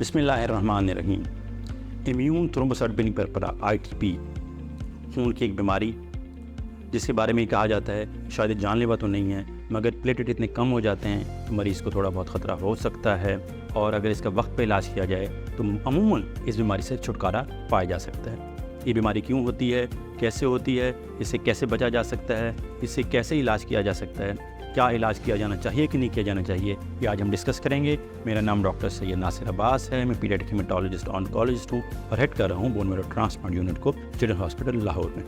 बिस्मिल्लाहिर्रहमानिर्रहीम। Immune thrombocytopenic परपरा ITP खून की एक बीमारी जिसके बारे में कहा जाता है शायद जानलेवा तो नहीं है, मगर प्लेटलेट इतने कम हो जाते हैं तो मरीज़ को थोड़ा बहुत ख़तरा हो सकता है, और अगर इसका वक्त पे इलाज किया जाए तो अमूमन इस बीमारी से छुटकारा पाया जा सकता है। ये बीमारी क्यों होती है, कैसे होती है, इससे कैसे बचा जा सकता है, इससे कैसे इलाज किया जा सकता है, क्या इलाज किया जाना चाहिए कि नहीं किया जाना चाहिए, ये आज हम डिस्कस करेंगे। मेरा नाम डॉक्टर सैयद नासिर अब्बास है। मैं पीडियाट्रिक हेमेटोलॉजिस्ट ऑन्कोलॉजिस्ट हूँ और हेड कर रहा हूँ बोन मैरो ट्रांसप्लांट यूनिट को चिल्ड्रन हॉस्पिटल लाहौर में।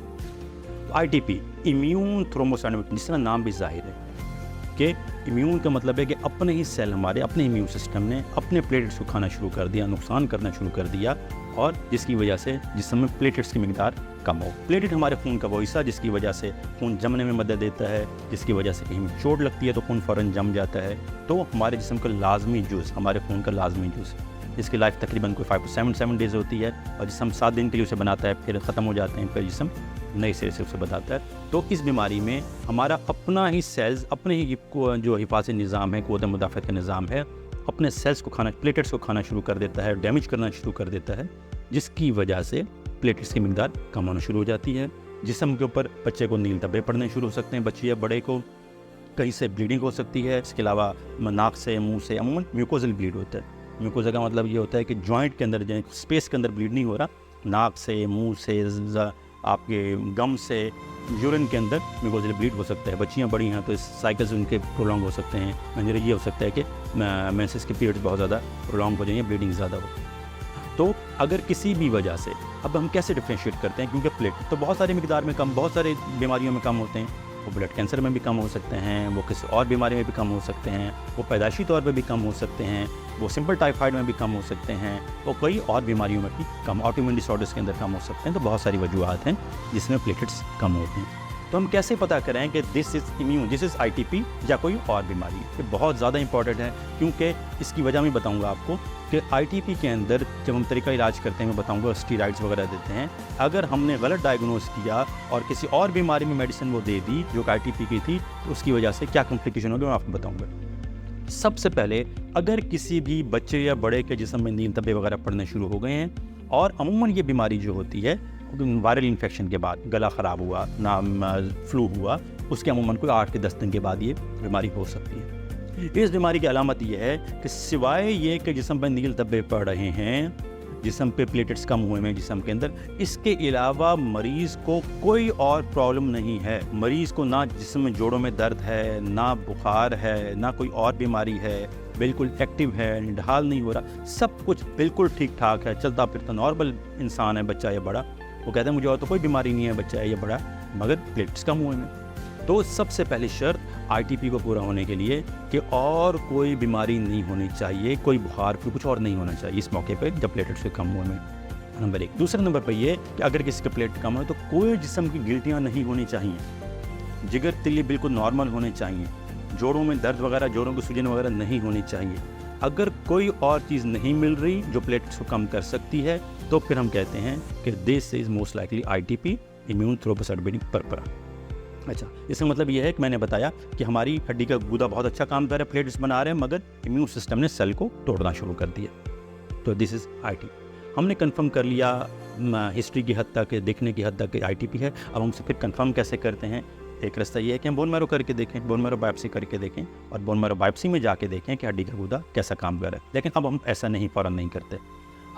ITP इम्यून थ्रोम्बोसाइटोपेनिक, जिसका नाम भी जाहिर है कि इम्यून का मतलब है कि अपने ही सेल, हमारे अपने इम्यून सिस्टम ने अपने प्लेटलेट्स को खाना शुरू कर दिया, नुकसान करना शुरू कर दिया, और जिसकी वजह से जिस्म में प्लेटलेट्स की मिकदार कम हो। प्लेटलेट हमारे खून का वो हिस्सा जिसकी वजह से खून जमने में मदद देता है, जिसकी वजह से कहीं में चोट लगती है तो खून फ़ौरन जम जाता है। तो हमारे जिस्म का लाजमी जुज़, हमारे खून का लाजमी जुज़, इसकी लाइफ तकरीबन कोई 5 to 7 डेज़ होती है, और जिस्म 7 दिन के लिए उसे बनाता है, फिर ख़त्म हो जाते हैं, फिर जिस्म नए सिरे से उसे बताता है। तो इस बीमारी में हमारा अपना ही सेल्स, अपने ही जो हिफाज़ती निज़ाम है, क़ुव्वत मुदाफ़अत का निज़ाम है, अपने सेल्स को खाना, प्लेटलेट्स को खाना शुरू कर देता है, डैमेज करना शुरू कर देता है, जिसकी वजह से प्लेटलेट्स की मिकदार कम होना शुरू हो जाती है। जिस्म के ऊपर बच्चे को नील धब्बे पड़ने शुरू हो सकते हैं, बच्चे या बड़े को कहीं से ब्लीडिंग हो सकती है। इसके अलावा नाक से, मुंह से, अमूमन म्यूकोजल ब्लीड होता है। म्यूकोजा का मतलब ये होता है कि जॉइंट के अंदर, स्पेस के अंदर ब्लीड नहीं हो रहा, नाक से, मुंह से, आपके गम से, यूरिन के अंदर म्यूकोजल ब्लीड हो सकता है। बच्चियाँ बड़ी हैं तो इस साइकिल्स उनके प्रोलॉन्ग हो सकते हैं। यानी ये हो सकता है कि मेंसेस के पीरियड्स बहुत ज़्यादा प्रोलॉन्ग हो जाएंगे, ब्लीडिंग ज़्यादा हो। तो अगर किसी भी वजह से, अब हम कैसे डिफ्रेंशिएट करते हैं, क्योंकि प्लेटलेट तो बहुत सारी मिकदार में कम, बहुत सारी बीमारियों में कम होते हैं। वो ब्लड कैंसर में भी कम हो सकते हैं, वो किसी और बीमारी में भी कम हो सकते हैं, वो पैदाइशी तौर पे भी कम हो सकते हैं, वो सिंपल टाइफाइड में भी कम हो सकते हैं, वो कई और बीमारियों में भी कम, ऑटोइम्यून डिसऑर्डर्स के अंदर कम हो सकते हैं। तो बहुत सारी वजूहत हैं जिसमें प्लेटलेट्स कम होते हैं। तो हम कैसे पता करें कि this is immune, this is ITP या कोई और बीमारी? ये बहुत ज़्यादा इंपॉर्टेंट है, क्योंकि इसकी वजह मैं बताऊंगा आपको कि ITP के अंदर जब हम तरीका इलाज करते हैं, मैं बताऊंगा स्टीरॉइड्स वगैरह देते हैं। अगर हमने गलत डायग्नोज किया और किसी और बीमारी में मेडिसिन वो दे दी जो ITP की थी, तो उसकी वजह से क्या कॉम्प्लिकेशन होगी मैं आपको बताऊँगा। सबसे पहले, अगर किसी भी बच्चे या बड़े के जिस्म में नील धब्बे वगैरह पड़ने शुरू हो गए हैं, और अमूमन ये बीमारी जो होती है वायरल इन्फेक्शन के बाद, गला ख़राब हुआ, ना फ्लू हुआ, उसके अमूमन कोई 8 से 10 दिन के बाद ये बीमारी हो सकती है। इस बीमारी की अलामत ये है कि सिवाय ये कि जिस्म पर नील धब्बे पड़ रहे हैं, जिस्म पे प्लेटलेट्स कम हुए हैं जिस्म के अंदर, इसके अलावा मरीज़ को कोई और प्रॉब्लम नहीं है। मरीज़ को ना जिस्म में जोड़ों में दर्द है, ना बुखार है, ना कोई और बीमारी है, बिल्कुल एक्टिव है, निढाल नहीं हो रहा, सब कुछ बिल्कुल ठीक ठाक है, चलता फिरता नॉर्मल इंसान है, बच्चा या बड़ा। वो कहते हैं मुझे और तो कोई बीमारी नहीं है, बच्चा है या बड़ा, मगर प्लेटलेट्स कम हुए हैं। तो सबसे पहली शर्त ITP को पूरा होने के लिए कि और कोई बीमारी नहीं होनी चाहिए, कोई बुखार, कुछ और नहीं होना चाहिए इस मौके पे जब प्लेटलेट्स कम हुए हैं, नंबर 1। दूसरे नंबर पर ये कि अगर किसी का प्लेटलेट कम है तो कोई जिस्म की गिल्टियाँ नहीं होनी चाहिए, जिगर तिल्ली बिल्कुल नॉर्मल होने चाहिए, जोड़ों में दर्द वगैरह, जोड़ों की सूजन वगैरह नहीं होनी चाहिए। अगर कोई और चीज़ नहीं मिल रही जो प्लेटलेट्स को कम कर सकती है, तो फिर हम कहते हैं कि this is most likely ITP, immune thrombocytopenic purpura. अच्छा, इसका मतलब ये है कि मैंने बताया कि हमारी हड्डी का गूदा बहुत अच्छा काम कर रहा है, प्लेटलेट्स बना रहे हैं, मगर इम्यून सिस्टम ने सेल को तोड़ना शुरू कर दिया। तो दिस इज़ ITP। हमने कंफर्म कर लिया हिस्ट्री की हद तक, देखने की हद तक ITP है। अब हम उसे फिर कंफर्म कैसे करते हैं? एक रास्ता ये है कि हम बोन मैरो करके देखें, बोन मैरो बायोप्सी करके देखें, और बोन मैरो बायोप्सी में जाके देखें कि हड्डी का गूदा कैसा काम कर रहा है। लेकिन अब हम ऐसा नहीं, फ़ौरन नहीं करते।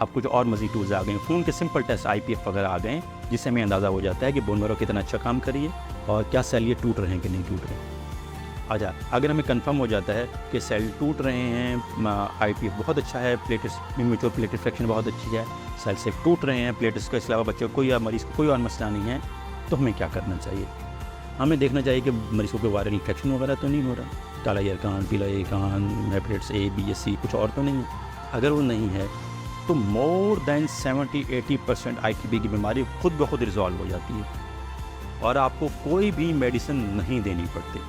अब कुछ और मज़ीद टूल्स आ गए, खून के सिंपल टेस्ट IPF वगैरह आ गए, जिससे हमें अंदाज़ा हो जाता है कि बोन मैरो कितना अच्छा काम करिए और क्या सेल ये टूट रहे हैं कि नहीं टूट रहे हैं। अच्छा, अगर हमें कंफर्म हो जाता है कि सेल टूट रहे हैं, IPF बहुत अच्छा है, प्लेटलेट्स इमेच्योर प्लेटलेट फ्रैक्शन बहुत अच्छी है, सेल से टूट रहे हैं प्लेटलेट्स के अलावा, बच्चे को कोई या मरीज़ को कोई और मसला नहीं है, तो हमें क्या करना चाहिए? हमें देखना चाहिए कि मरीज़ को कोई वायरल इन्फेक्शन वगैरह तो नहीं हो रहा, काला यरकान, पीला यरकान, हेपेटाइटिस A, B या C, कुछ और तो नहीं है। अगर वो नहीं है तो मोर देन 70-80% ITP की बीमारी खुद ब खुद रिजॉल्व हो जाती है, और आपको कोई भी मेडिसिन नहीं देनी पड़ती।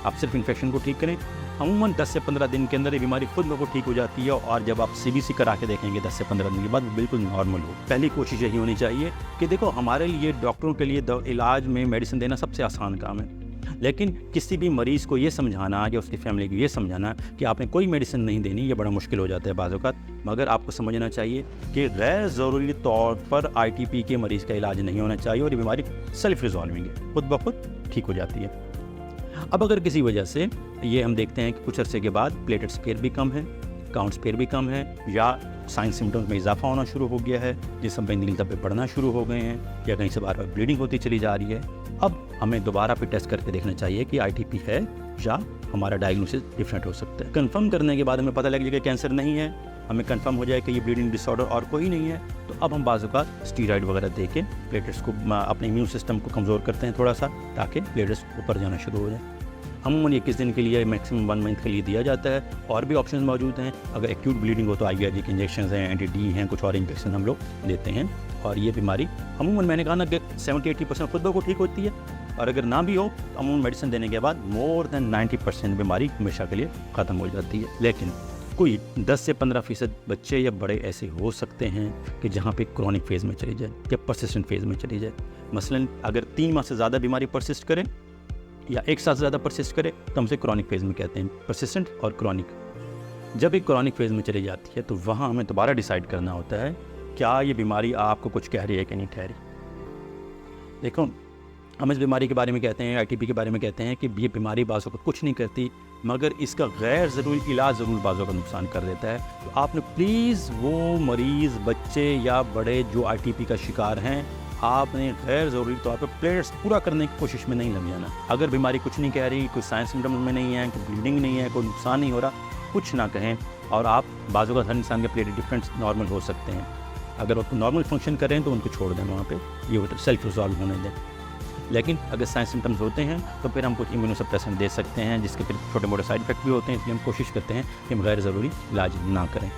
आप सिर्फ इन्फेक्शन को ठीक करें, अमूमन 10 से 15 दिन के अंदर ये बीमारी खुद ब खुद ठीक हो जाती है, और जब आप CBC करा के देखेंगे 10 से 15 दिन के बाद, वो बिल्कुल नॉर्मल हो। पहली कोशिश यही होनी चाहिए कि देखो, हमारे लिए, डॉक्टरों के लिए इलाज में मेडिसिन देना सबसे आसान काम है। لیکن کسی بھی مریض کو یہ سمجھانا یا اس کی فیملی کو یہ سمجھانا کہ آپ نے کوئی میڈیسن نہیں دینی، یہ بڑا مشکل ہو جاتا ہے بعض اوقات. مگر آپ کو سمجھنا چاہیے کہ غیر ضروری طور پر آئی ٹی پی کے مریض کا علاج نہیں ہونا چاہیے، اور یہ بیماری سیلف ریزالونگ ہے، خود بخود ٹھیک ہو جاتی ہے. اب اگر کسی وجہ سے یہ ہم دیکھتے ہیں کہ کچھ عرصے کے بعد پلیٹلیٹس پیر بھی کم ہے، کاؤنٹس پیر بھی کم ہے، یا سائن سمٹمز میں اضافہ ہونا شروع ہو گیا ہے، جسم پہ نیل دھبے پڑنا شروع ہو گئے ہیں، یا کہیں سے بار بار بلیڈنگ ہوتی چلی جا رہی ہے، اب ہمیں دوبارہ پہ ٹیسٹ کر کے دیکھنا چاہیے کہ آئی ٹی پی ہے یا ہمارا ڈائگنوسس ڈفرینٹ ہو سکتا ہے. کنفرم کرنے کے بعد ہمیں پتہ لگ جائے کہ کینسر نہیں ہے، ہمیں کنفرم ہو جائے کہ یہ بلیڈنگ ڈس آرڈر اور کوئی نہیں ہے، تو اب ہم بعض اوقات اسٹیرائڈ وغیرہ دے کے پلیٹلیٹس کو اپنے امیون سسٹم کو کمزور کرتے ہیں تھوڑا سا، تاکہ پلیٹلیٹس اوپر جانا شروع ہو جائے. عموماً 21 دن کے لیے، میکسیمم 1 منتھ کے لیے دیا جاتا ہے. اور بھی آپشنز موجود ہیں، اگر ایکیوٹ بلیڈنگ ہو تو آئی وی آر جی کے انجیکشنز ہیں، اینٹی ڈی ہیں، کچھ اور انجیکشن ہم لوگ دیتے ہیں. اور یہ بیماری عموماً میں نے کہا نا کہ 70-80% خود بخود ٹھیک ہوتی ہے، اور اگر نہ بھی ہو تو عموماً میڈیسن دینے کے بعد مور دین 90% بیماری ہمیشہ کے لیے ختم ہو جاتی ہے. لیکن کوئی 10 سے 15% بچے یا بڑے ایسے ہو سکتے ہیں کہ جہاں پہ کرونک فیز میں چلی جائے یا پرسسٹنٹ فیز میں چلی جائے. مثلاً اگر 3 ماہ سے زیادہ بیماری پرسسٹ کرے یا 1 سال سے زیادہ پرسسٹ کرے تو ہم اسے کرونک فیز میں کہتے ہیں، پرسسٹنٹ اور کرونک. جب ایک کرونک فیز میں چلی جاتی ہے تو وہاں ہمیں دوبارہ ڈیسائیڈ کرنا ہوتا ہے کیا یہ بیماری آپ کو کچھ کہہ رہی ہے کہ نہیں کہہ رہی. دیکھو، ہم اس بیماری کے بارے میں کہتے ہیں، آئی ٹی پی کے بارے میں کہتے ہیں کہ یہ بیماری بعض اوقات کچھ نہیں کرتی، مگر اس کا غیر ضروری علاج ضرور بعض اوقات نقصان کر دیتا ہے. تو آپ نے پلیز وہ مریض بچے یا بڑے جو آئی ٹی پی کا شکار ہیں، آپ نے غیر ضروری طور پر پلیٹلیٹس پورا کرنے کی کوشش میں نہیں لگ جانا. اگر بیماری کچھ نہیں کہہ رہی، کوئی سائن سمٹم میں نہیں ہے، کوئی بلیڈنگ نہیں ہے، کوئی نقصان نہیں ہو رہا، کچھ نہ کہیں. اور آپ بعض اوقات ہر انسان کے پلیٹلیٹ ڈفرینٹ نارمل ہو سکتے ہیں، اگر وہ نارمل فنکشن کریں تو ان کو چھوڑ دیں وہاں پہ، یہ سیلف ریزالو ہونے دیں. لیکن اگر سائن سمٹمز ہوتے ہیں تو پھر ہم کچھ امیونو سپریسنٹ دے سکتے ہیں، جس کے پھر چھوٹے موٹے سائڈ افیکٹ بھی ہوتے ہیں، اس لیے ہم کوشش کرتے ہیں کہ ہم غیر ضروری علاج نہ کریں.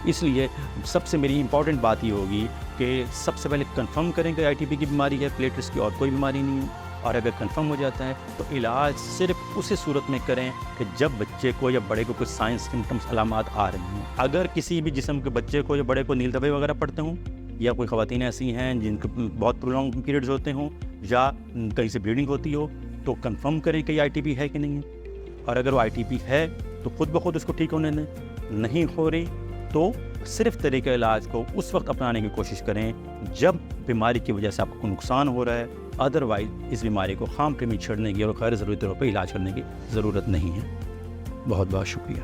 اس لیے سب سے میری امپورٹنٹ بات یہ ہوگی کہ سب سے پہلے کنفرم کریں کہ آئی ٹی پی کی بیماری ہے، پلیٹلیٹس کی اور کوئی بیماری نہیں ہے. اور اگر کنفرم ہو جاتا ہے تو علاج صرف اسی صورت میں کریں کہ جب بچے کو یا بڑے کو کچھ سائن سمٹمس علامات آ رہی ہیں. اگر کسی بھی جسم کے بچے کو یا بڑے کو نیل دھبے وغیرہ پڑتے ہوں، یا کوئی خواتین ایسی ہیں جن کے بہت پرولونگ پیریڈز ہوتے ہوں، یا کہیں سے بلیڈنگ ہوتی ہو، تو کنفرم کریں کہ یہ آئی ٹی پی ہے کہ نہیں ہے. اور اگر وہ آئی ٹی پی ہے تو خود بخود اس کو ٹھیک ہونے دیں. نہیں ہو رہی تو صرف طریقہ علاج کو اس وقت اپنانے کی کوشش کریں جب بیماری کی وجہ سے آپ کو نقصان ہو رہا ہے. ادروائز اس بیماری کو خام پہ میں چھڑنے کی اور غیر ضروری طور پہ علاج کرنے کی ضرورت نہیں ہے. بہت بہت شکریہ.